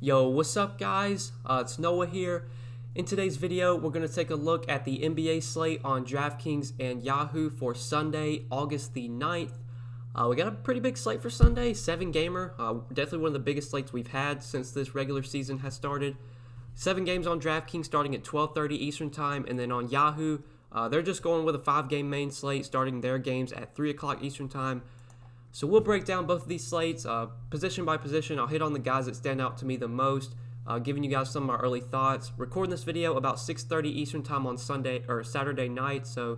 Yo, what's up guys? It's Noah here. In today's video, we're going to take a look at the NBA slate on Draftkings and Yahoo for Sunday, August the 9th. We got a pretty big slate for Sunday, 7-gamer. Definitely one of the biggest slates we've had since this regular season has started. 7 games on Draftkings starting at 12:30 Eastern Time, and then on Yahoo, they're just going with a 5-game main slate starting their games at 3 o'clock Eastern Time. So we'll break down both of these slates position by position. I'll hit on the guys that stand out to me the most, giving you guys some of my early thoughts. Recording this video about 6:30 Eastern Time on Sunday or Saturday night, so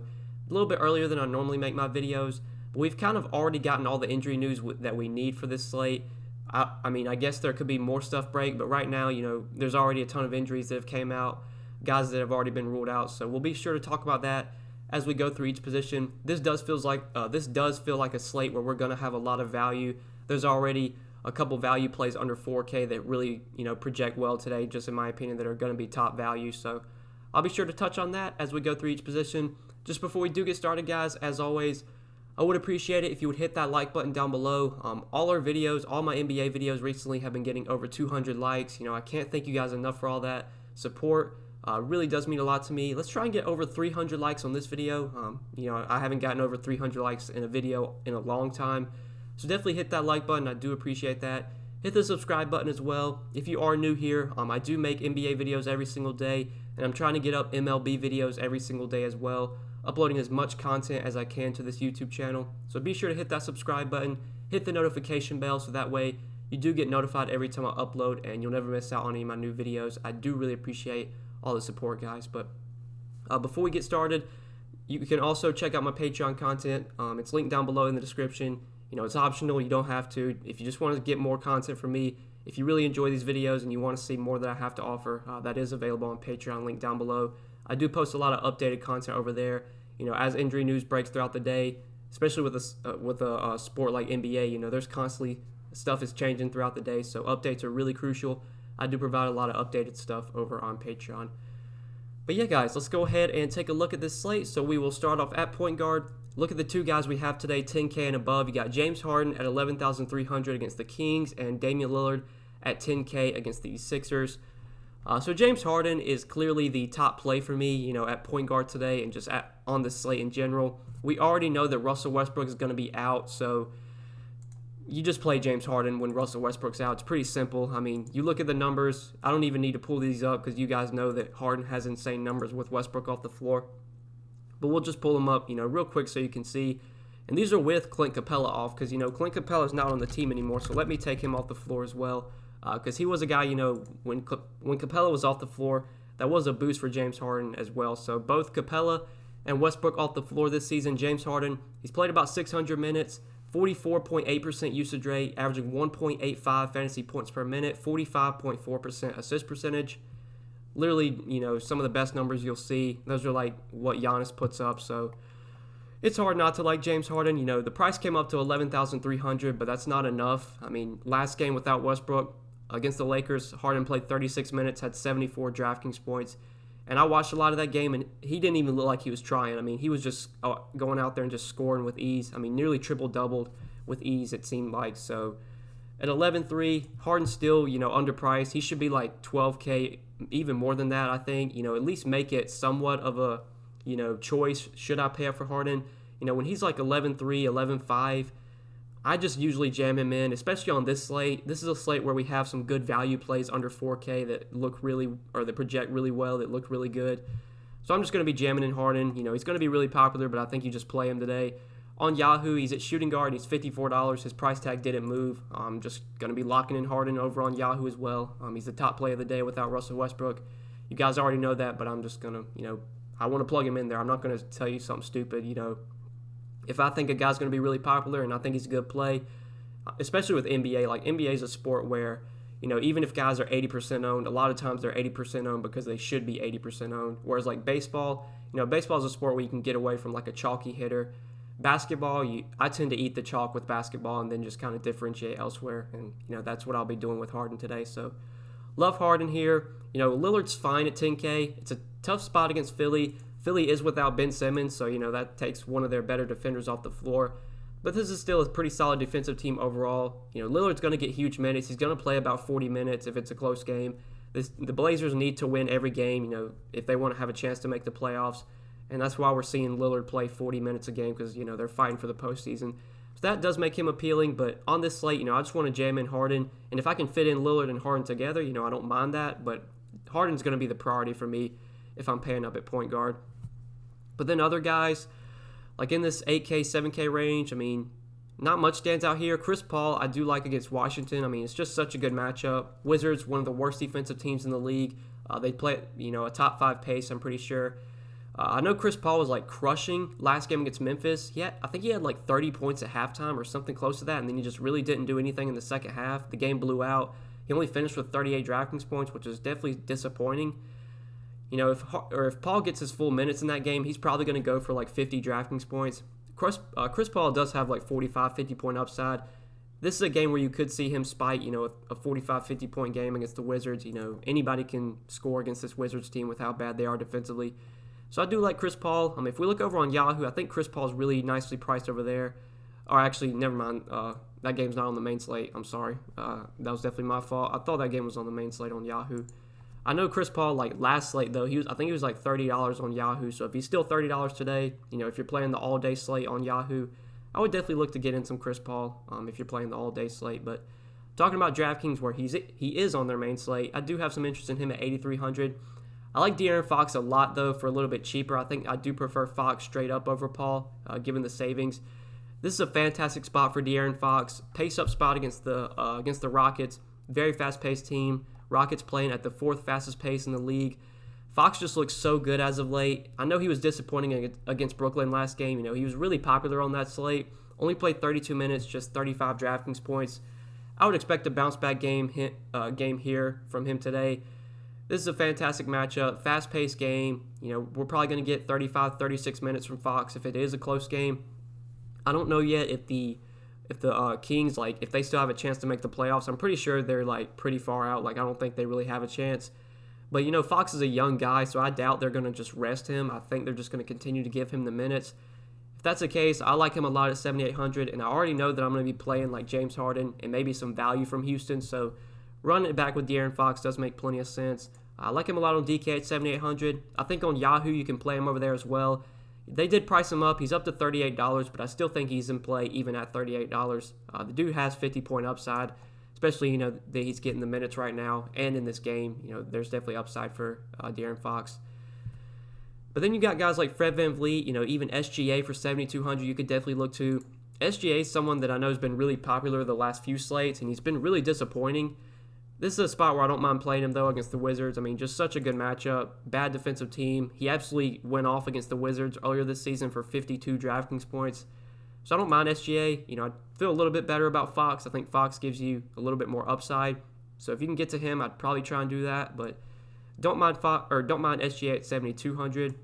a little bit earlier than I normally make my videos. But we've kind of already gotten all the injury news that we need for this slate. I mean, I guess there could be more stuff break, but right now, there's already a ton of injuries that have came out, guys that have already been ruled out. So we'll be sure to talk about that as we go through each position. This does feel like a slate where we're going to have a lot of value. There's already a couple value plays under 4K that really project well today, just in my opinion, that are going to be top value. So I'll be sure to touch on that as we go through each position. Just before we do get started, guys, as always, I would appreciate it if you would hit that like button down below. All our videos, all my NBA videos recently have been getting over 200 likes. I can't thank you guys enough for all that support. Really does mean a lot to me. Let's try and get over 300 likes on this video. I haven't gotten over 300 likes in a video in a long time. So definitely hit that like button. I do appreciate that. Hit the subscribe button as well. If you are new here, I do make NBA videos every single day, and I'm trying to get up MLB videos every single day as well, uploading as much content as I can to this YouTube channel. So be sure to hit that subscribe button, hit the notification bell, so that way you do get notified every time I upload and you'll never miss out on any of my new videos. I do really appreciate all the support, guys. But before we get started, you can also check out my Patreon content. It's linked down below in the description. It's optional. You don't have to. If you just want to get more content from me, if you really enjoy these videos and you want to see more that I have to offer, that is available on Patreon, link down below. I do post a lot of updated content over there. As injury news breaks throughout the day, especially with a sport like NBA, there's constantly stuff is changing throughout the day. So updates are really crucial. I do provide a lot of updated stuff over on Patreon. But yeah, guys, let's go ahead and take a look at this slate. So we will start off at point guard. Look at the two guys we have today, 10K and above. You got James Harden at 11,300 against the Kings, and Damian Lillard at 10K against the Sixers. So James Harden is clearly the top play for me, at point guard today and just on the slate in general. We already know that Russell Westbrook is going to be out, so you just play James Harden when Russell Westbrook's out. It's pretty simple. I mean, you look at the numbers. I don't even need to pull these up because you guys know that Harden has insane numbers with Westbrook off the floor. But we'll just pull them up, real quick so you can see. And these are with Clint Capella off because, Clint Capella is not on the team anymore, so let me take him off the floor as well. Because he was a guy, when Capella was off the floor, that was a boost for James Harden as well. So both Capella and Westbrook off the floor this season. James Harden, he's played about 600 minutes, 44.8% usage rate, averaging 1.85 fantasy points per minute, 45.4% assist percentage. Literally, some of the best numbers you'll see. Those are like what Giannis puts up. So it's hard not to like James Harden. The price came up to 11,300, but that's not enough. I mean, last game without Westbrook against the Lakers, Harden played 36 minutes, had 74 Draftkings points. And I watched a lot of that game, and he didn't even look like he was trying. I mean, he was just going out there and just scoring with ease. I mean, nearly triple-doubled with ease, it seemed like. So at 11.3, Harden's still, underpriced. He should be like 12K, even more than that, I think. At least make it somewhat of a, choice. Should I pay up for Harden? When he's like 11.3, 11.5, I just usually jam him in, especially on this slate. This is a slate where we have some good value plays under 4K that look that project really well, that look really good. So I'm just going to be jamming in Harden. He's going to be really popular, but I think you just play him today. On Yahoo, he's at shooting guard. He's $54. His price tag didn't move. I'm just going to be locking in Harden over on Yahoo as well. He's the top play of the day without Russell Westbrook. You guys already know that, but I'm just going to, I want to plug him in there. I'm not going to tell you something stupid, If I think a guy's going to be really popular and I think he's a good play, especially with NBA, like NBA is a sport where, even if guys are 80% owned, a lot of times they're 80% owned because they should be 80% owned. Whereas like baseball, baseball is a sport where you can get away from like a chalky hitter. Basketball, I tend to eat the chalk with basketball and then just kind of differentiate elsewhere. And, that's what I'll be doing with Harden today. So love Harden here. Lillard's fine at 10K. It's a tough spot against Philly. Philly is without Ben Simmons, so that takes one of their better defenders off the floor. But this is still a pretty solid defensive team overall. Lillard's going to get huge minutes. He's going to play about 40 minutes if it's a close game. The Blazers need to win every game, if they want to have a chance to make the playoffs. And that's why we're seeing Lillard play 40 minutes a game because, they're fighting for the postseason. So that does make him appealing. But on this slate, I just want to jam in Harden. And if I can fit in Lillard and Harden together, I don't mind that. But Harden's going to be the priority for me if I'm paying up at point guard. But then other guys, like in this 8K, 7K range, not much stands out here. Chris Paul, I do like against Washington. It's just such a good matchup. Wizards, one of the worst defensive teams in the league. They play, a top 5 pace, I'm pretty sure. I know Chris Paul was crushing last game against Memphis. I think he had 30 points at halftime or something close to that, and then he just really didn't do anything in the second half. The game blew out. He only finished with 38 Draftkings points, which is definitely disappointing. If Paul gets his full minutes in that game, he's probably going to go for 50 Draftkings points. Chris Paul does have 45, 50 point upside. This is a game where you could see him spike, a 45, 50 point game against the Wizards. Anybody can score against this Wizards team with how bad they are defensively. So I do like Chris Paul. If we look over on Yahoo, I think Chris Paul is really nicely priced over there. Or actually, never mind. That game's not on the main slate. I'm sorry. That was definitely my fault. I thought that game was on the main slate on Yahoo. I know Chris Paul, last slate, though, I think he was $30 on Yahoo. So if he's still $30 today, if you're playing the all-day slate on Yahoo, I would definitely look to get in some Chris Paul if you're playing the all-day slate. But talking about DraftKings, where he is on their main slate, I do have some interest in him at 8,300. I like De'Aaron Fox a lot, though, for a little bit cheaper. I think I do prefer Fox straight up over Paul, given the savings. This is a fantastic spot for De'Aaron Fox. Pace-up spot against the Rockets. Very fast-paced team. Rockets playing at the 4th fastest pace in the league. Fox just looks so good as of late. I know he was disappointing against Brooklyn last game. He was really popular on that slate. Only played 32 minutes, just 35 Draftkings points. I would expect a bounce-back game here from him today. This is a fantastic matchup, fast-paced game. We're probably going to get 35, 36 minutes from Fox if it is a close game. I don't know yet if the Kings, if they still have a chance to make the playoffs. I'm pretty sure they're, pretty far out. I don't think they really have a chance. But, Fox is a young guy, so I doubt they're going to just rest him. I think they're just going to continue to give him the minutes. If that's the case, I like him a lot at 7,800, and I already know that I'm going to be playing, James Harden and maybe some value from Houston, so running it back with De'Aaron Fox does make plenty of sense. I like him a lot on DK at 7,800. I think on Yahoo you can play him over there as well. They did price him up. He's up to $38, but I still think he's in play even at $38. The dude has 50-point upside, especially, that he's getting the minutes right now. And in this game, there's definitely upside for De'Aaron Fox. But then you got guys like Fred VanVleet, even SGA for 7,200 you could definitely look to. SGA is someone that I know has been really popular the last few slates, and he's been really disappointing. This is a spot where I don't mind playing him, though, against the Wizards. Just such a good matchup. Bad defensive team. He absolutely went off against the Wizards earlier this season for 52 Draftkings points. So I don't mind SGA. I feel a little bit better about Fox. I think Fox gives you a little bit more upside. So if you can get to him, I'd probably try and do that. But don't mind SGA at 7,200.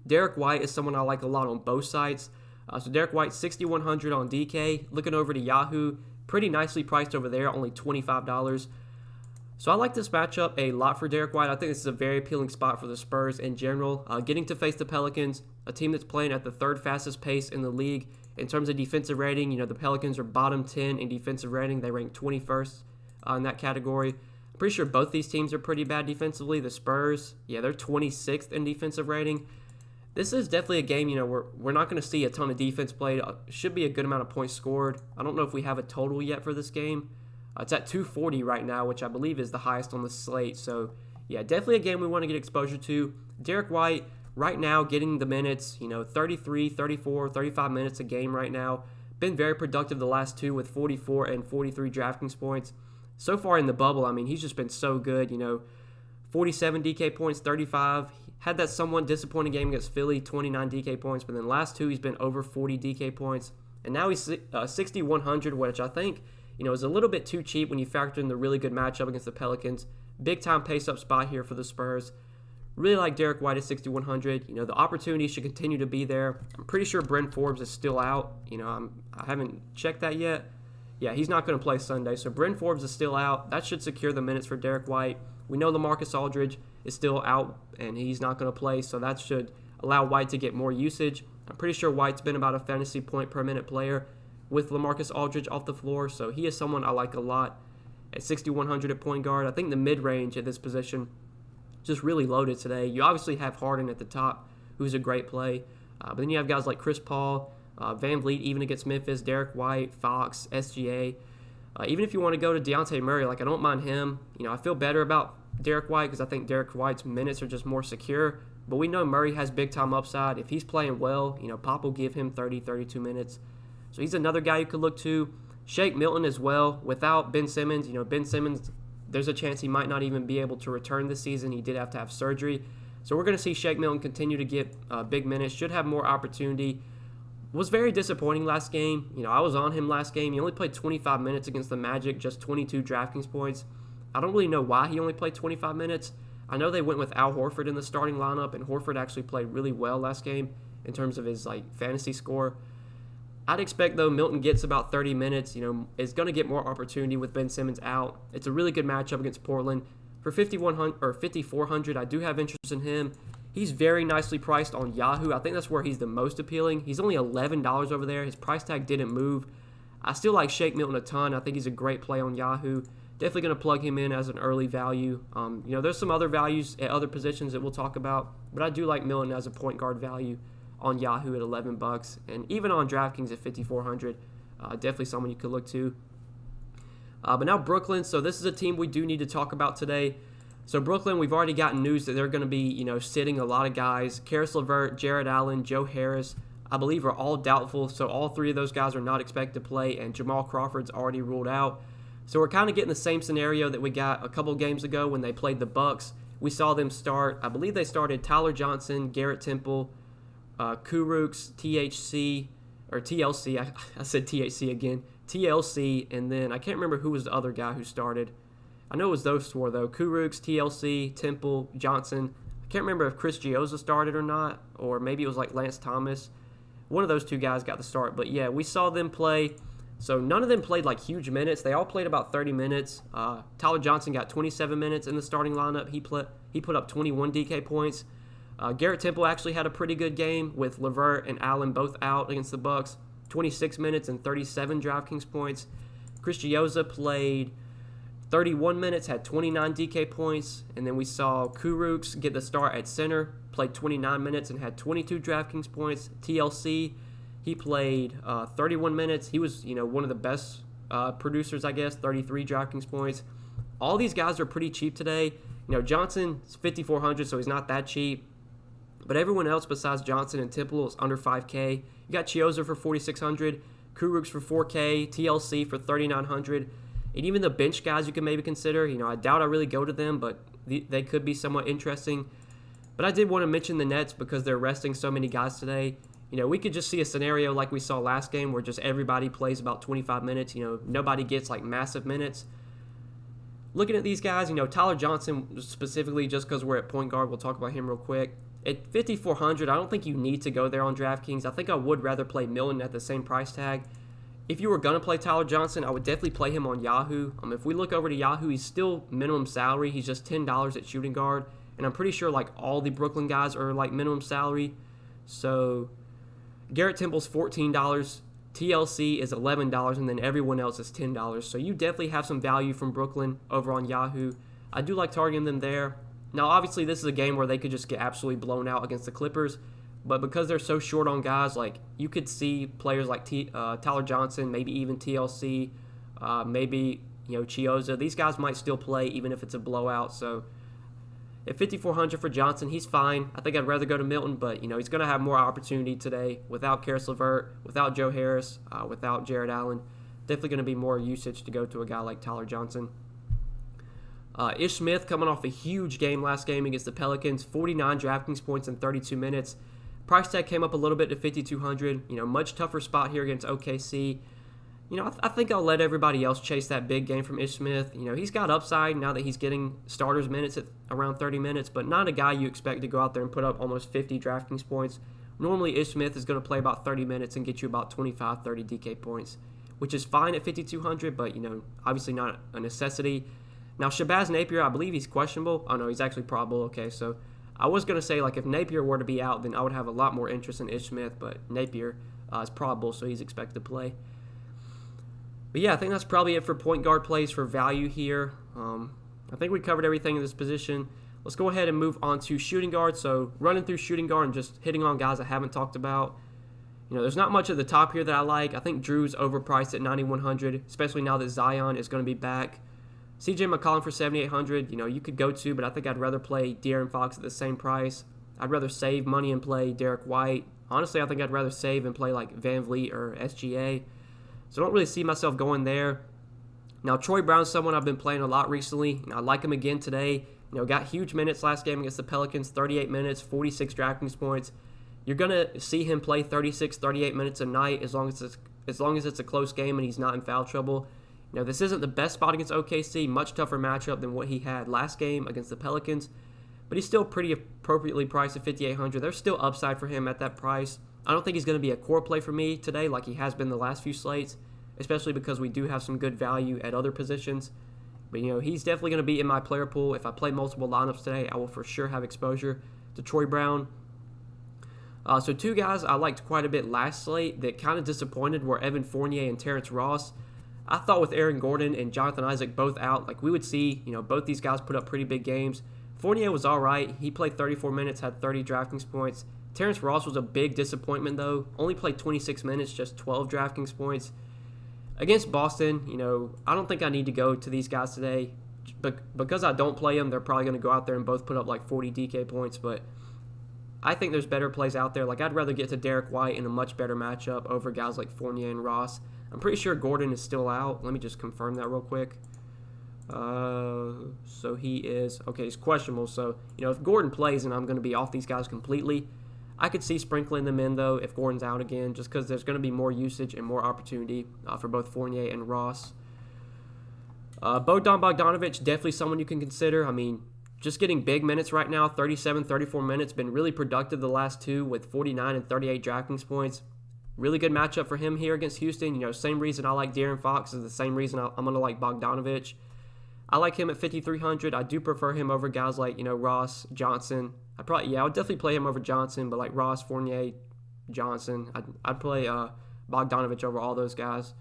Derek White is someone I like a lot on both sides. So Derek White, 6,100 on DK. Looking over to Yahoo, pretty nicely priced over there, only $25. So I like this matchup a lot for Derek White. I think this is a very appealing spot for the Spurs in general. Getting to face the Pelicans, a team that's playing at the 3rd fastest pace in the league. In terms of defensive rating, the Pelicans are bottom 10 in defensive rating. They rank 21st in that category. I'm pretty sure both these teams are pretty bad defensively. The Spurs, they're 26th in defensive rating. This is definitely a game, we're not going to see a ton of defense played. Should be a good amount of points scored. I don't know if we have a total yet for this game. It's at 240 right now, which I believe is the highest on the slate. So, definitely a game we want to get exposure to. Derek White, right now, getting the minutes, 33, 34, 35 minutes a game right now. Been very productive the last two with 44 and 43 Draftkings points. So far in the bubble, he's just been so good, 47 DK points, 35. Had that somewhat disappointing game against Philly, 29 DK points. But then last two, he's been over 40 DK points. And now he's 6,100, which I think, is a little bit too cheap when you factor in the really good matchup against the Pelicans. Big-time pace-up spot here for the Spurs. Really like Derek White at 6,100. The opportunity should continue to be there. I'm pretty sure Bryn Forbes is still out. I haven't checked that yet. He's not going to play Sunday. So Bryn Forbes is still out. That should secure the minutes for Derek White. We know LaMarcus Aldridge is still out, and he's not going to play, so that should allow White to get more usage. I'm pretty sure White's been about a fantasy point per minute player with LaMarcus Aldridge off the floor, so he is someone I like a lot at 6,100 at point guard. I think the mid-range at this position just really loaded today. You obviously have Harden at the top, who's a great play, but then you have guys like Chris Paul, Van Vliet even against Memphis, Derek White, Fox, SGA. Even if you want to go to Dejounte Murray, like I don't mind him. I feel better about Derek White because I think Derek White's minutes are just more secure. But we know Murray has big-time upside. If he's playing well, Pop will give him 30, 32 minutes. So he's another guy you could look to. Shake Milton as well. Without Ben Simmons, Ben Simmons, there's a chance he might not even be able to return this season. He did have to have surgery. So we're going to see Shake Milton continue to get big minutes, should have more opportunity. Was very disappointing last game. I was on him last game. He only played 25 minutes against the Magic, just 22 DraftKings points. I don't really know why he only played 25 minutes. I know they went with Al Horford in the starting lineup, and Horford actually played really well last game in terms of his fantasy score. I'd expect, though, Milton gets about 30 minutes. Is going to get more opportunity with Ben Simmons out. It's a really good matchup against Portland. For 5,100 or 5,400, I do have interest in him. He's very nicely priced on Yahoo. I think that's where he's the most appealing. He's only $11 over there. His price tag didn't move. I still like Shake Milton a ton. I think he's a great play on Yahoo. Definitely going to plug him in as an early value. There's some other values at other positions that we'll talk about, but I do like Milton as a point guard value on Yahoo at $11, and even on DraftKings at 5,400. Definitely someone you could look to. But now Brooklyn. So this is a team we do need to talk about today. So Brooklyn, we've already gotten news that they're going to be, sitting a lot of guys. Karis LeVert, Jared Allen, Joe Harris, I believe are all doubtful. So all three of those guys are not expected to play, and Jamal Crawford's already ruled out. So we're kind of getting the same scenario that we got a couple games ago when they played the Bucks. We saw them start, I believe they started Tyler Johnson, Garrett Temple, Kurucs, TLC, I said THC again, TLC, and then I can't remember who was the other guy who started. I know it was those four, though. Kurucs, TLC, Temple, Johnson. I can't remember if Chris Gioza started or not, or maybe it was like Lance Thomas. One of those two guys got the start. But, yeah, we saw them play. So none of them played like huge minutes. They all played about 30 minutes. Tyler Johnson got 27 minutes in the starting lineup. He put up 21 DK points. Garrett Temple actually had a pretty good game with LeVert and Allen both out against the Bucks. 26 minutes and 37 DraftKings points. Chris Gioza played 31 minutes, had 29 DK points. And then we saw Kurucs get the start at center, played 29 minutes and had 22 DraftKings points. TLC, he played 31 minutes. He was, one of the best producers, I guess, 33 DraftKings points. All these guys are pretty cheap today. Johnson is 5,400, so he's not that cheap. But everyone else besides Johnson and Temple is under 5K. You got Chioza for 4,600, Kurucs for 4K, TLC for 3,900. And even the bench guys you can maybe consider. I doubt I really go to them, but they could be somewhat interesting. But I did want to mention the Nets because they're resting so many guys today. We could just see a scenario like we saw last game where just everybody plays about 25 minutes. Nobody gets like massive minutes. Looking at these guys, Tyler Johnson specifically, just because we're at point guard, we'll talk about him real quick. At 5,400, I don't think you need to go there on DraftKings. I think I would rather play Milton at the same price tag. If you were going to play Tyler Johnson, I would definitely play him on Yahoo. If we look over to Yahoo, he's still minimum salary. He's just $10 at shooting guard. And I'm pretty sure like all the Brooklyn guys are like minimum salary. So Garrett Temple's $14, TLC is $11, and then everyone else is $10. So you definitely have some value from Brooklyn over on Yahoo. I do like targeting them there. Now, obviously, this is a game where they could just get absolutely blown out against the Clippers. But because they're so short on guys, like you could see players like Tyler Johnson, maybe even TLC, maybe Chioza. These guys might still play even if it's a blowout. So at 5,400 for Johnson, he's fine. I think I'd rather go to Milton, but he's going to have more opportunity today without Karis LeVert, without Joe Harris, without Jared Allen. Definitely going to be more usage to go to a guy like Tyler Johnson. Ish Smith coming off a huge game last game against the Pelicans, 49 DraftKings points in 32 minutes. Price tag came up a little bit to 5,200. Much tougher spot here against OKC. I think I'll let everybody else chase that big game from Ish Smith. He's got upside now that he's getting starters minutes at around 30 minutes, but not a guy you expect to go out there and put up almost 50 DraftKings points. Normally, Ish Smith is going to play about 30 minutes and get you about 25, 30 DK points, which is fine at 5,200, but, obviously not a necessity. Now, Shabazz Napier, I believe he's questionable. Oh, no, he's actually probable. Okay, so I was going to say, if Napier were to be out, then I would have a lot more interest in Ish Smith, but Napier is probable, so he's expected to play. But yeah, I think that's probably it for point guard plays for value here. I think we covered everything in this position. Let's go ahead and move on to shooting guard. So running through shooting guard and just hitting on guys I haven't talked about. There's not much at the top here that I like. I think Drew's overpriced at 9,100, especially now that Zion is going to be back. CJ McCollum for 7,800, you could go to, but I think I'd rather play De'Aaron Fox at the same price. I'd rather save money and play Derek White. Honestly, I think I'd rather save and play like Van Vliet or SGA. So I don't really see myself going there. Now, Troy Brown's someone I've been playing a lot recently. I like him again today. Got huge minutes last game against the Pelicans, 38 minutes, 46 Draftkings points. You're going to see him play 36, 38 minutes a night as long as it's a close game and he's not in foul trouble. This isn't the best spot against OKC, much tougher matchup than what he had last game against the Pelicans, but he's still pretty appropriately priced at 5,800. There's still upside for him at that price. I don't think he's going to be a core play for me today like he has been the last few slates, especially because we do have some good value at other positions. But, he's definitely going to be in my player pool. If I play multiple lineups today, I will for sure have exposure to Troy Brown. So two guys I liked quite a bit last slate that kind of disappointed were Evan Fournier and Terrence Ross. I thought with Aaron Gordon and Jonathan Isaac both out, we would see, both these guys put up pretty big games. Fournier was all right. He played 34 minutes, had 30 Draftkings points. Terrence Ross was a big disappointment, though. Only played 26 minutes, just 12 Draftkings points. Against Boston, I don't think I need to go to these guys today. But because I don't play them, they're probably going to go out there and both put up like 40 DK points. But I think there's better plays out there. I'd rather get to Derek White in a much better matchup over guys like Fournier and Ross. I'm pretty sure Gordon is still out. Let me just confirm that real quick. So he is, okay, he's questionable. So, if Gordon plays and I'm going to be off these guys completely, I could see sprinkling them in, though, if Gordon's out again, just because there's going to be more usage and more opportunity for both Fournier and Ross. Bogdanovic, definitely someone you can consider. Just getting big minutes right now, 37, 34 minutes, been really productive the last two with 49 and 38 Draftkings points. Really good matchup for him here against Houston. Same reason I like De'Aaron Fox is the same reason I'm going to like Bogdanovic. I like him at 5,300. I do prefer him over guys like, Ross, Johnson. I would definitely play him over Johnson, but like Ross, Fournier, Johnson, I'd play Bogdanovic over all those guys.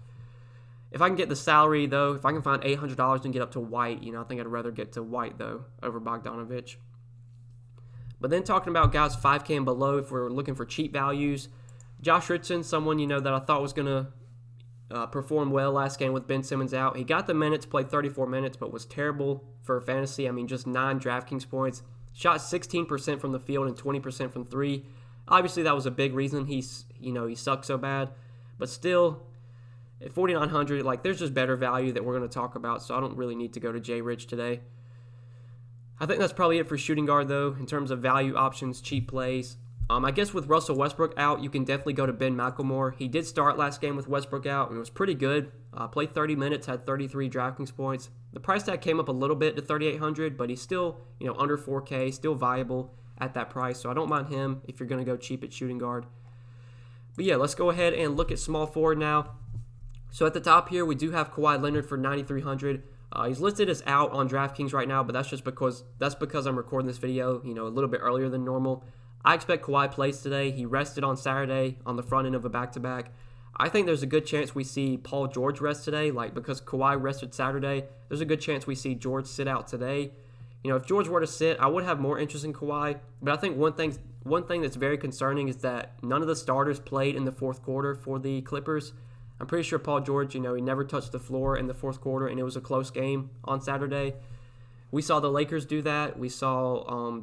If I can get the salary, though, if I can find $800 and get up to White, I think I'd rather get to White, though, over Bogdanovic. But then talking about guys 5K and below, if we're looking for cheap values, Josh Richardson, someone, that I thought was going to perform well last game with Ben Simmons out. He got the minutes, played 34 minutes, but was terrible for fantasy. Just 9 Draftkings points. Shot 16% from the field and 20% from 3. Obviously, that was a big reason he sucked so bad. But still, at 4,900, there's just better value that we're going to talk about, so I don't really need to go to Jay Rich today. I think that's probably it for shooting guard, though, in terms of value options, cheap plays. I guess with Russell Westbrook out, you can definitely go to Ben McLemore. He did start last game with Westbrook out, and it was pretty good. Played 30 minutes, had 33 Draftkings points. The price tag came up a little bit to 3,800, but he's still, under 4K, still viable at that price. So I don't mind him if you're going to go cheap at shooting guard. But yeah, let's go ahead and look at small forward now. So at the top here, we do have Kawhi Leonard for 9,300. He's listed as out on Draftkings right now, but that's just because I'm recording this video, a little bit earlier than normal. I expect Kawhi plays today. He rested on Saturday on the front end of a back-to-back. I think there's a good chance we see Paul George rest today, because Kawhi rested Saturday. There's a good chance we see George sit out today. If George were to sit, I would have more interest in Kawhi. But I think one thing that's very concerning is that none of the starters played in the fourth quarter for the Clippers. I'm pretty sure Paul George, he never touched the floor in the fourth quarter, and it was a close game on Saturday. We saw the Lakers do that. We saw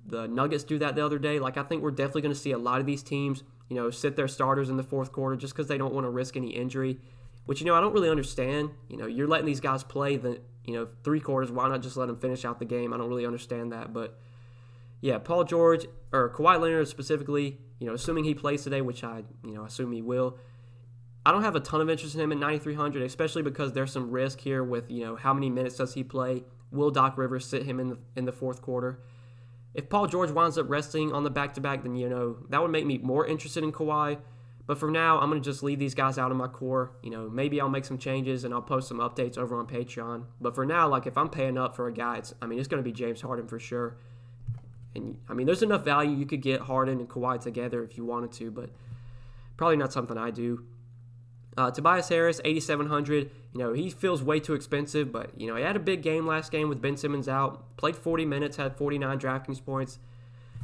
the Nuggets do that the other day. I think we're definitely going to see a lot of these teams, sit their starters in the fourth quarter just because they don't want to risk any injury, which, I don't really understand. You're letting these guys play the, 3 quarters. Why not just let them finish out the game? I don't really understand that. But, yeah, Paul George, or Kawhi Leonard specifically, assuming he plays today, which I assume he will, I don't have a ton of interest in him at 9,300, especially because there's some risk here with, how many minutes does he play? Will Doc Rivers sit him in the fourth quarter? If Paul George winds up resting on the back-to-back, then, that would make me more interested in Kawhi. But for now, I'm going to just leave these guys out of my core. Maybe I'll make some changes and I'll post some updates over on Patreon. But for now, if I'm paying up for a guy, it's going to be James Harden for sure. And, there's enough value you could get Harden and Kawhi together if you wanted to, but probably not something I do. Tobias Harris, 8,700. He feels way too expensive, but, he had a big game last game with Ben Simmons out. Played 40 minutes, had 49 DraftKings points.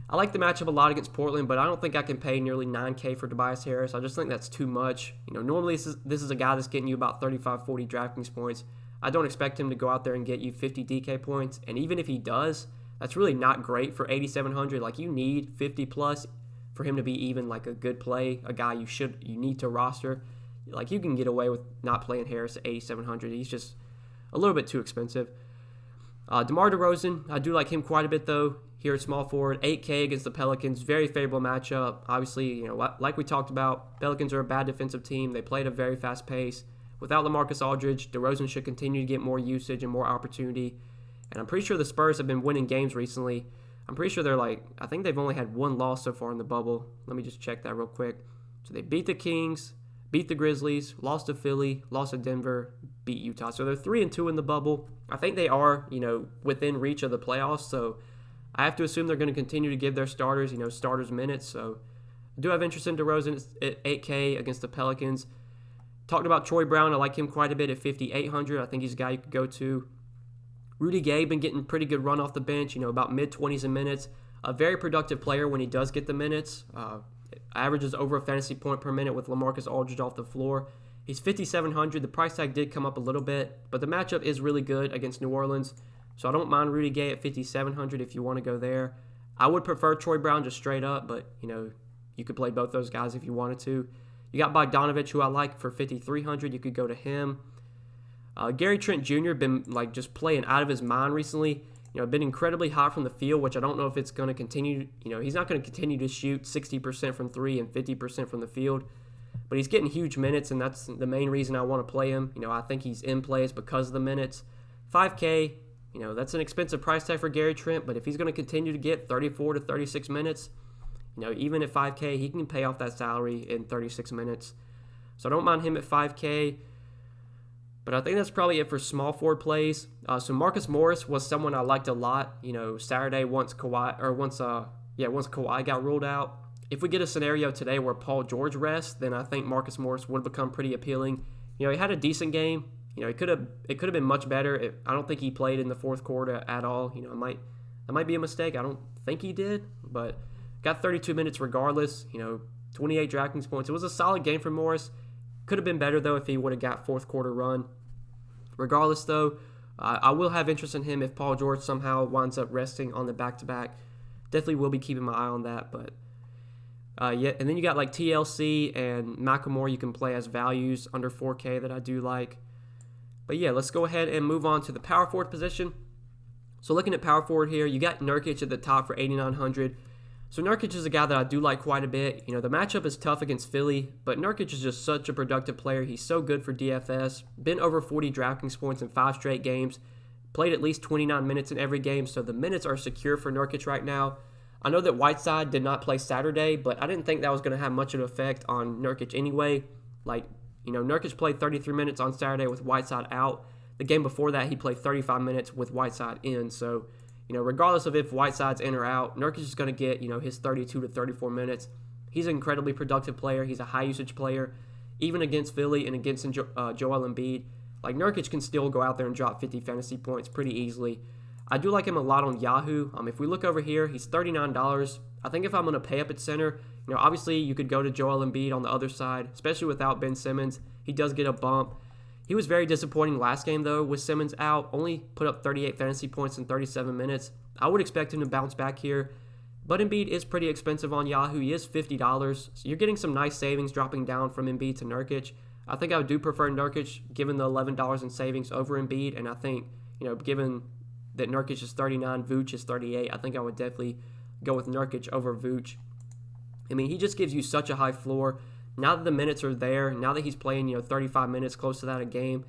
I like the matchup a lot against Portland, but I don't think I can pay nearly $9K for Tobias Harris. I just think that's too much. Normally this is a guy that's getting you about 35, 40 DraftKings points. I don't expect him to go out there and get you 50 DK points, and even if he does, that's really not great for 8,700. Like, you need 50 plus for him to be even like a good play, a guy you need to roster. Like, you can get away with not playing Harris at 8,700. He's just a little bit too expensive. DeMar DeRozan, I do like him quite a bit though. Here at small forward, 8K against the Pelicans, very favorable matchup. Obviously, like we talked about, Pelicans are a bad defensive team. They play at a very fast pace. Without LaMarcus Aldridge, DeRozan should continue to get more usage and more opportunity. And I'm pretty sure the Spurs have been winning games recently. I'm pretty sure I think they've only had one loss so far in the bubble. Let me just check that real quick. So they beat the Kings, beat the Grizzlies, lost to Philly, lost to Denver, beat Utah. So they're 3-2 in the bubble. I think they are, within reach of the playoffs. So I have to assume they're going to continue to give their starters, starters minutes. So I do have interest in DeRozan at 8K against the Pelicans. Talked about Troy Brown. I like him quite a bit at 5,800. I think he's a guy you could go to. Rudy Gay been getting pretty good run off the bench, about mid-20s in minutes. A very productive player when he does get the minutes. Averages over a fantasy point per minute with LaMarcus Aldridge off the floor. He's 5,700. The price tag did come up a little bit, but the matchup is really good against New Orleans. So I don't mind Rudy Gay at 5,700 if you want to go there. I would prefer Troy Brown just straight up, but, you could play both those guys if you wanted to. You got Bogdanovich, who I like, for 5,300. You could go to him. Gary Trent Jr. been just playing out of his mind recently. Been incredibly hot from the field, which I don't know if it's going to continue. He's not going to continue to shoot 60% from three and 50% from the field, but he's getting huge minutes, and that's the main reason I want to play him. I think he's in plays because of the minutes. 5K, that's an expensive price tag for Gary Trent, but if he's going to continue to get 34 to 36 minutes, even at 5K, he can pay off that salary in 36 minutes. So I don't mind him at 5K. But I think that's probably it for small forward plays. So Marcus Morris was someone I liked a lot. Saturday once Kawhi got ruled out. If we get a scenario today where Paul George rests, then I think Marcus Morris would become pretty appealing. He had a decent game. It could have been much better. I don't think he played in the fourth quarter at all. That might be a mistake. I don't think he did, but got 32 minutes regardless. 28 DraftKings points. It was a solid game for Morris. Could have been better, though, if he would have got fourth quarter run. Regardless, though, I will have interest in him if Paul George somehow winds up resting on the back-to-back. Definitely will be keeping my eye on that. But and then you got TLC and Macklemore you can play as values under 4K that I do like. But yeah, let's go ahead and move on to the power forward position. So looking at power forward here, you got Nurkic at the top for 8,900. So Nurkic is a guy that I do like quite a bit. The matchup is tough against Philly, but Nurkic is just such a productive player. He's so good for DFS. Been over 40 DraftKings points in 5 straight games. Played at least 29 minutes in every game, so the minutes are secure for Nurkic right now. I know that Whiteside did not play Saturday, but I didn't think that was going to have much of an effect on Nurkic anyway. Nurkic played 33 minutes on Saturday with Whiteside out. The game before that, he played 35 minutes with Whiteside in, so regardless of if Whiteside's in or out, Nurkic is going to get, his 32 to 34 minutes. He's an incredibly productive player. He's a high-usage player. Even against Philly and against Joel Embiid, Nurkic can still go out there and drop 50 fantasy points pretty easily. I do like him a lot on Yahoo. If we look over here, he's $39. I think if I'm going to pay up at center, obviously you could go to Joel Embiid on the other side, especially without Ben Simmons. He does get a bump. He was very disappointing last game, though, with Simmons out. Only put up 38 fantasy points in 37 minutes. I would expect him to bounce back here. But Embiid is pretty expensive on Yahoo. He is $50. So you're getting some nice savings dropping down from Embiid to Nurkic. I think I do prefer Nurkic given the $11 in savings over Embiid. And I think, given that Nurkic is 39, Vooch is 38, I think I would definitely go with Nurkic over Vooch. He just gives you such a high floor. Now that the minutes are there, now that he's playing, 35 minutes, close to that a game,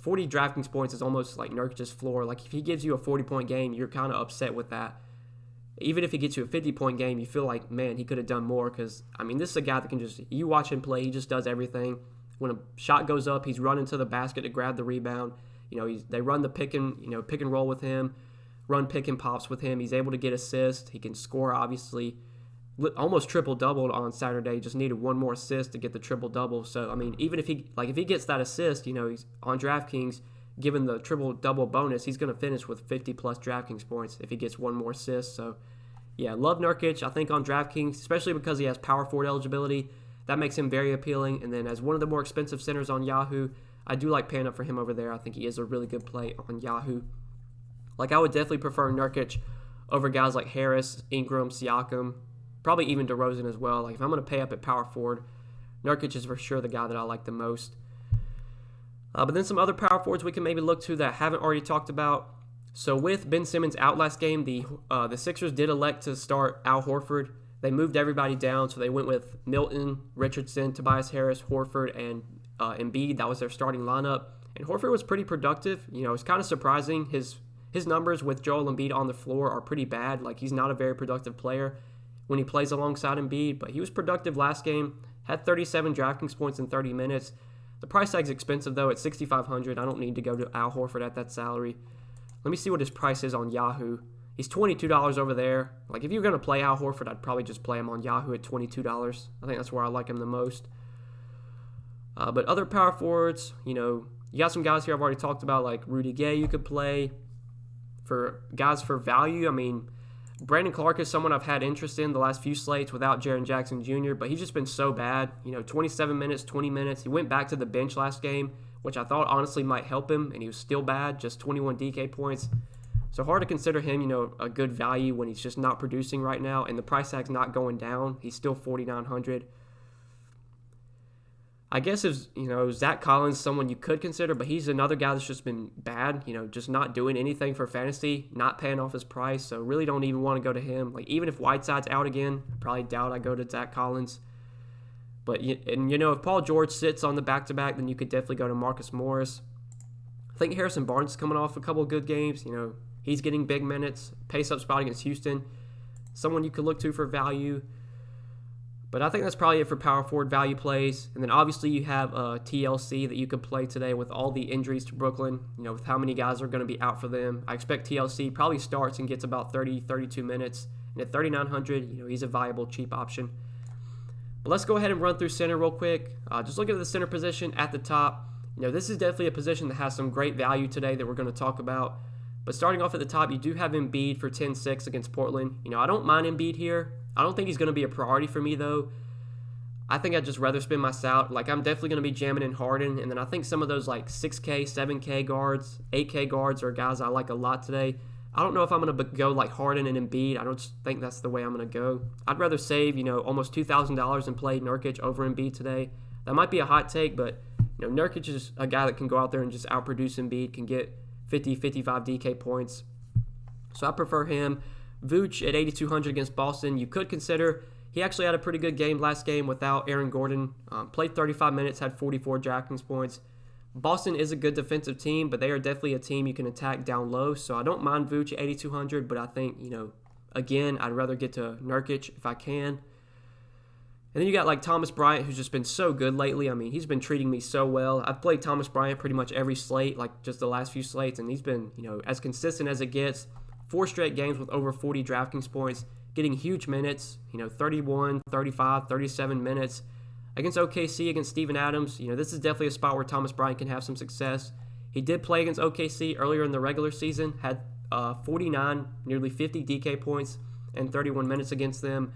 40 DraftKings points is almost like Nurkic's floor. If he gives you a 40-point game, you're kind of upset with that. Even if he gets you a 50-point game, you feel like, man, he could have done more because, this is a guy that can you watch him play, he just does everything. When a shot goes up, he's running to the basket to grab the rebound. They run the pick and roll with him, run pick and pops with him. He's able to get assists. He can score, obviously. almost triple-doubled on Saturday, just needed one more assist to get the triple-double. So, I mean, even if he gets that assist, he's on DraftKings, given the triple-double bonus, he's going to finish with 50-plus DraftKings points if he gets one more assist. So, yeah, love Nurkic, I think, on DraftKings, especially because he has power forward eligibility. That makes him very appealing. And then as one of the more expensive centers on Yahoo, I do like paying up for him over there. I think he is a really good play on Yahoo. Like, I would definitely prefer Nurkic over guys like Harris, Ingram, Siakam, probably even DeRozan as well. Like, if I'm going to pay up at power forward, Nurkic is for sure the guy that I like the most. But then some other power forwards we can maybe look to that I haven't already talked about. So with Ben Simmons out last game, the Sixers did elect to start Al Horford. They moved everybody down, so they went with Milton, Richardson, Tobias Harris, Horford, and Embiid. That was their starting lineup. And Horford was pretty productive. It's kind of surprising. His numbers with Joel Embiid on the floor are pretty bad. Like, he's not a very productive player when he plays alongside Embiid, but he was productive last game, had 37 DraftKings points in 30 minutes. The price tag's expensive, though, at $6,500. I don't need to go to Al Horford at that salary. Let me see what his price is on Yahoo. He's $22 over there. Like, if you're going to play Al Horford, I'd probably just play him on Yahoo at $22. I think that's where I like him the most. But other power forwards, you got some guys here I've already talked about, like Rudy Gay you could play. For guys for value, I mean, Brandon Clark is someone I've had interest in the last few slates without Jaren Jackson Jr., but he's just been so bad. 27 minutes, 20 minutes. He went back to the bench last game, which I thought honestly might help him, and he was still bad, just 21 DK points. So hard to consider him, a good value when he's just not producing right now, and the price tag's not going down. He's still $4,900. I guess if, Zach Collins, someone you could consider, but he's another guy that's just been bad, just not doing anything for fantasy, not paying off his price, so really don't even want to go to him. Like, even if Whiteside's out again, I probably doubt I go to Zach Collins. But, if Paul George sits on the back-to-back, then you could definitely go to Marcus Morris. I think Harrison Barnes is coming off a couple of good games. He's getting big minutes, pace-up spot against Houston. Someone you could look to for value. But I think that's probably it for power forward value plays. And then obviously you have TLC that you could play today with all the injuries to Brooklyn, with how many guys are going to be out for them. I expect TLC probably starts and gets about 30, 32 minutes. And at $3,900, he's a viable, cheap option. But let's go ahead and run through center real quick. Just look at the center position at the top. This is definitely a position that has some great value today that we're going to talk about. But starting off at the top, you do have Embiid for 10-6 against Portland. I don't mind Embiid here. I don't think he's going to be a priority for me, though. I think I'd just rather spend my sal. Like, I'm definitely going to be jamming in Harden. And then I think some of those, like, 6K, 7K guards, 8K guards are guys I like a lot today. I don't know if I'm going to go like Harden and Embiid. I don't think that's the way I'm going to go. I'd rather save, almost $2,000 and play Nurkic over Embiid today. That might be a hot take, but, Nurkic is a guy that can go out there and just outproduce Embiid, can get 50, 55 DK points. So I prefer him. Vooch at 8,200 against Boston, you could consider. He actually had a pretty good game last game without Aaron Gordon. Played 35 minutes, had 44 DraftKings points. Boston is a good defensive team, but they are definitely a team you can attack down low. So I don't mind Vooch at 8,200, but I think, again, I'd rather get to Nurkic if I can. And then you got like Thomas Bryant, who's just been so good lately. I mean, he's been treating me so well. I've played Thomas Bryant pretty much every slate, like just the last few slates, and he's been, as consistent as it gets. 4 straight games with over 40 DraftKings points, getting huge minutes, 31, 35, 37 minutes. Against OKC, against Steven Adams, this is definitely a spot where Thomas Bryant can have some success. He did play against OKC earlier in the regular season, had 49, nearly 50 DK points, and 31 minutes against them.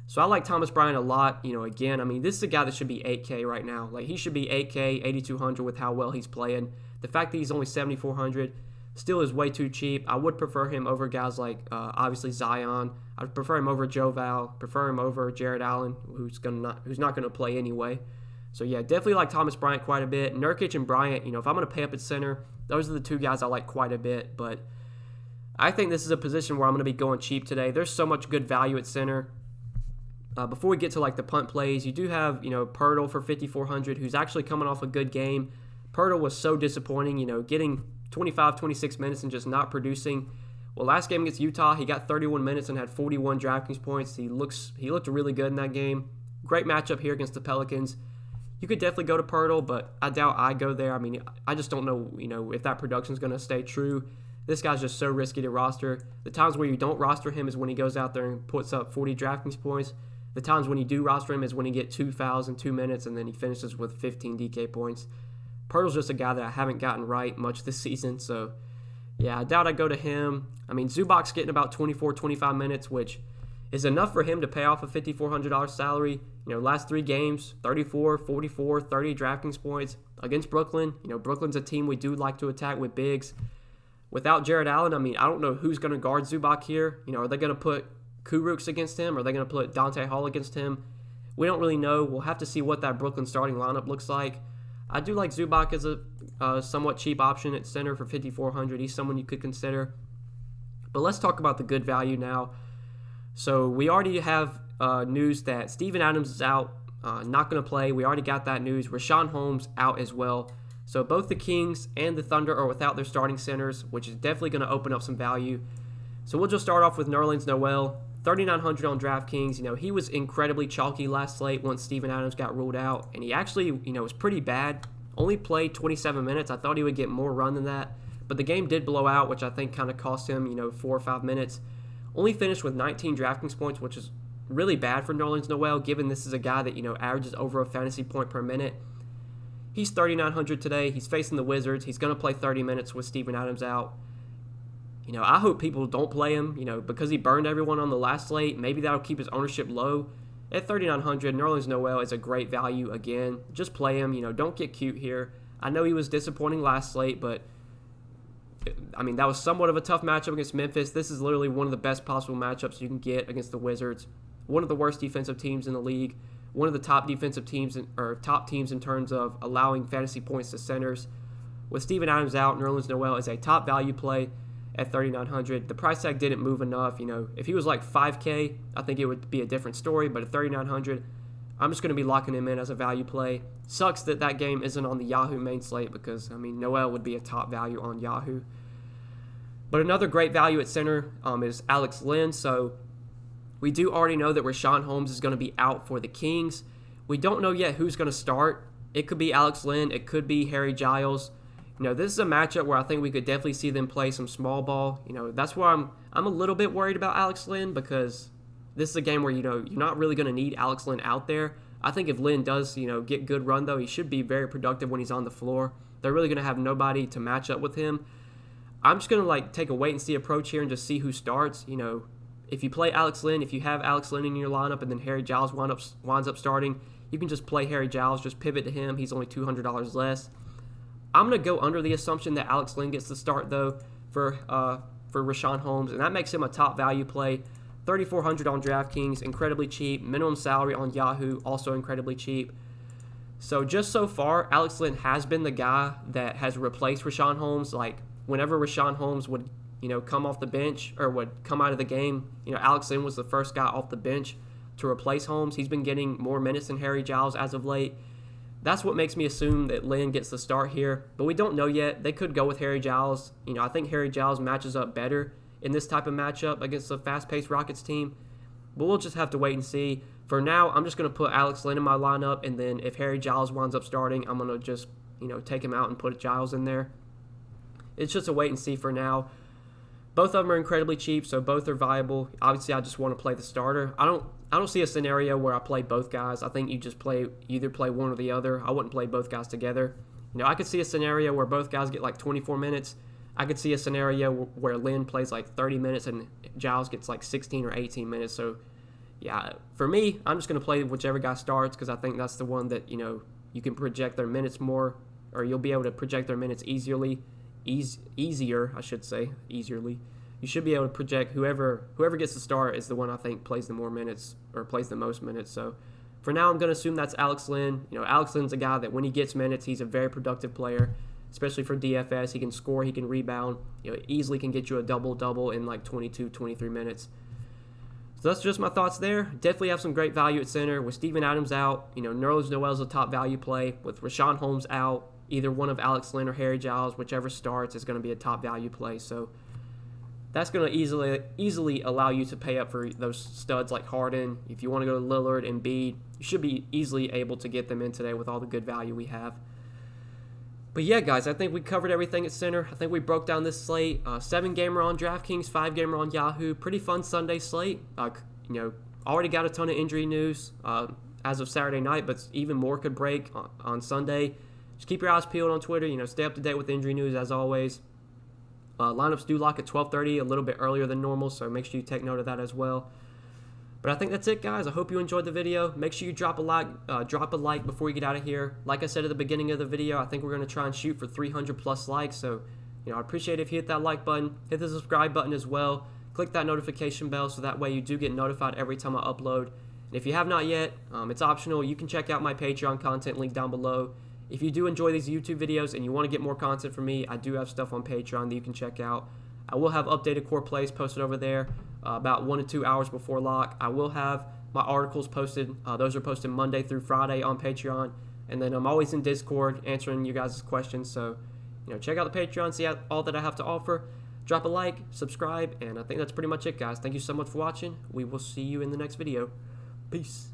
So I like Thomas Bryant a lot. Again, I mean, this is a guy that should be 8K right now. Like, he should be 8K, 8,200 with how well he's playing. The fact that he's only 7,400 still is way too cheap. I would prefer him over guys like, obviously, Zion. I'd prefer him over Joe Val, prefer him over Jared Allen, who's not going to play anyway. So, yeah, definitely like Thomas Bryant quite a bit. Nurkic and Bryant, if I'm going to pay up at center, those are the two guys I like quite a bit. But I think this is a position where I'm going to be going cheap today. There's so much good value at center. Before we get to, like, the punt plays, you do have, Pirtle for 5,400, who's actually coming off a good game. Pirtle was so disappointing, getting 25, 26 minutes and just not producing. Well, last game against Utah, he got 31 minutes and had 41 DraftKings points. He looked really good in that game. Great matchup here against the Pelicans. You could definitely go to Pirtle, but I doubt I go there. I mean, I just don't know, if that production is going to stay true. This guy's just so risky to roster. The times where you don't roster him is when he goes out there and puts up 40 Draftkings points. The times when you do roster him is when he gets 2 fouls in 2 minutes and then he finishes with 15 DK points. Pirtle's just a guy that I haven't gotten right much this season, so yeah, I doubt I'd go to him. I mean, Zubac's getting about 24, 25 minutes, which is enough for him to pay off a $5,400 salary. Last 3 games, 34, 44, 30 Draftkings points against Brooklyn. Brooklyn's a team we do like to attack with bigs. Without Jared Allen, I mean, I don't know who's going to guard Zubac here. Are they going to put Kurucs against him? Are they going to put Dante Hall against him? We don't really know. We'll have to see what that Brooklyn starting lineup looks like. I do like Zubac as a somewhat cheap option at center for $5,400. He's someone you could consider. But let's talk about the good value now. So we already have news that Steven Adams is out, not going to play. We already got that news. Richaun Holmes out as well. So both the Kings and the Thunder are without their starting centers, which is definitely going to open up some value. So we'll just start off with Nerlens Noel, $3,900 on DraftKings. He was incredibly chalky last slate once Steven Adams got ruled out, and he actually, was pretty bad. Only played 27 minutes. I thought he would get more run than that, but the game did blow out, which I think kind of cost him, 4 or 5 minutes. Only finished with 19 DraftKings points, which is really bad for Nerlens Noel, given this is a guy that, averages over a fantasy point per minute. He's $3,900 today. He's facing the Wizards. He's going to play 30 minutes with Steven Adams out. I hope people don't play him, because he burned everyone on the last slate. Maybe that'll keep his ownership low. At $3,900, Nerlens Noel is a great value again. Just play him, don't get cute here. I know he was disappointing last slate, but I mean, that was somewhat of a tough matchup against Memphis. This is literally one of the best possible matchups you can get against the Wizards. One of the worst defensive teams in the league. One of the top defensive teams, or top teams in terms of allowing fantasy points to centers. With Steven Adams out, Nerlens Noel is a top value play at $3,900. The price tag didn't move enough. If he was like $5K, I think it would be a different story. But at $3,900, I'm just going to be locking him in as a value play. Sucks that that game isn't on the Yahoo main slate because, Noel would be a top value on Yahoo. But another great value at center is Alex Len. So we do already know that Richaun Holmes is going to be out for the Kings. We don't know yet who's going to start. It could be Alex Len. It could be Harry Giles. This is a matchup where I think we could definitely see them play some small ball. That's why I'm a little bit worried about Alex Len, because this is a game where, you're not really going to need Alex Len out there. I think if Len does, get good run, though, he should be very productive when he's on the floor. They're really going to have nobody to match up with him. I'm just going to, take a wait-and-see approach here and just see who starts. If you play Alex Len, if you have Alex Len in your lineup and then Harry Giles winds up starting, you can just play Harry Giles, just pivot to him. He's only $200 less. I'm going to go under the assumption that Alex Len gets the start, though, for Richaun Holmes, and that makes him a top value play. $3,400 on DraftKings, incredibly cheap. Minimum salary on Yahoo, also incredibly cheap. So just so far, Alex Len has been the guy that has replaced Richaun Holmes. Whenever Richaun Holmes would, come off the bench or would come out of the game, Alex Len was the first guy off the bench to replace Holmes. He's been getting more minutes than Harry Giles as of late. That's what makes me assume that Len gets the start here, but we don't know yet. They could go with Harry Giles. I think Harry Giles matches up better in this type of matchup against a fast-paced Rockets team, but we'll just have to wait and see. For now, I'm just going to put Alex Len in my lineup, and then if Harry Giles winds up starting, I'm going to just, take him out and put Giles in there. It's just a wait and see for now. Both of them are incredibly cheap, so both are viable. Obviously, I just want to play the starter. I don't see a scenario where I play both guys. I think you just either play one or the other. I wouldn't play both guys together. I could see a scenario where both guys get 24 minutes. I could see a scenario where Len plays 30 minutes and Giles gets 16 or 18 minutes. So, yeah, for me, I'm just going to play whichever guy starts because I think that's the one that, you can project their minutes more, or you'll be able to project their minutes easier, I should say, easierly. You should be able to project whoever gets the start is the one I think plays the more minutes or plays the most minutes. So for now, I'm going to assume that's Alex Len. Alex Len's a guy that when he gets minutes, he's a very productive player, especially for DFS. He can score, he can rebound, easily can get you a double-double in 22, 23 minutes. So that's just my thoughts there. Definitely have some great value at center. With Steven Adams out, Nerlens Noel's a top value play. With Richaun Holmes out, either one of Alex Len or Harry Giles, whichever starts, is going to be a top value play. So that's going to easily allow you to pay up for those studs like Harden. If you want to go to Lillard and Embiid, you should be easily able to get them in today with all the good value we have. But yeah, guys, I think we covered everything at center. I think we broke down this slate. 7-gamer on DraftKings, 5-gamer on Yahoo. Pretty fun Sunday slate. Already got a ton of injury news as of Saturday night, but even more could break on Sunday. Just keep your eyes peeled on Twitter. Stay up to date with injury news as always. Lineups do lock at 12:30, a little bit earlier than normal, so make sure you take note of that as well. But I think that's it, guys. I hope you enjoyed the video. Make sure you drop a like before you get out of here. Like I said at the beginning of the video, I think we're going to try and shoot for 300 plus likes. So, I appreciate it if you hit that like button, hit the subscribe button as well. Click that notification bell so that way you do get notified every time I upload. And if you have not yet, it's optional. You can check out my Patreon content link down below. If you do enjoy these YouTube videos and you want to get more content from me, I do have stuff on Patreon that you can check out. I will have updated core plays posted over there about 1 to 2 hours before lock. I will have my articles posted. Those are posted Monday through Friday on Patreon. And then I'm always in Discord answering you guys' questions. So, check out the Patreon, see all that I have to offer. Drop a like, subscribe, and I think that's pretty much it, guys. Thank you so much for watching. We will see you in the next video. Peace.